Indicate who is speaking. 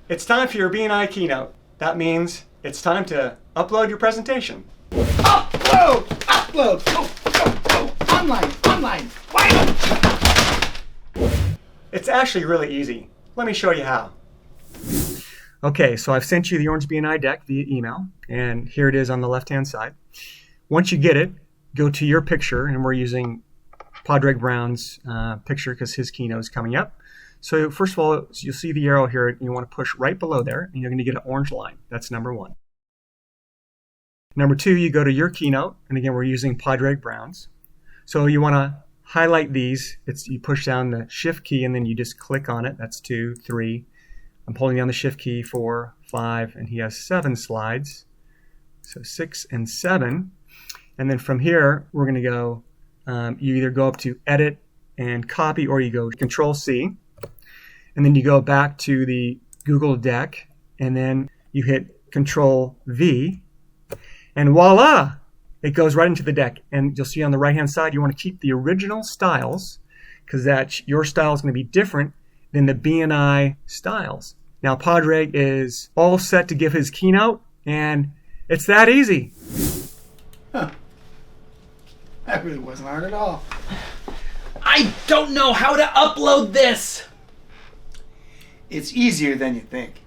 Speaker 1: It's time for your BNI keynote. That means it's time to upload your presentation.
Speaker 2: Upload! Upload! Go! Online! Wow!
Speaker 1: It's actually really easy. Let me show you how. Okay, so I've sent you the Orange BNI deck via email, and here it is on the left-hand side. Once you get it, go to your picture, and we're using Padraig Brown's picture because his keynote is coming up. So first of all, you'll see the arrow here, and you want to push right below there, and you're going to get an orange line. That's number one. Number two, you go to your keynote, and again, we're using Padraig Brown's. So you want to highlight these. You push down the Shift key, and then you just click on it. That's 2, 3. I'm holding down the Shift key, 4, 5, and he has 7 slides. So 6 and 7. And then from here, we're going to go, you either go up to Edit and Copy, or you go Control-C. And then you go back to the Google deck, and then you hit Control-V. And voila! It goes right into the deck. And you'll see on the right-hand side, you want to keep the original styles, because your style is going to be different than the BNI styles. Now, Padraig is all set to give his keynote, and it's that easy.
Speaker 2: Huh. That really wasn't hard at all.
Speaker 3: I don't know how to upload this!
Speaker 2: It's easier than you think.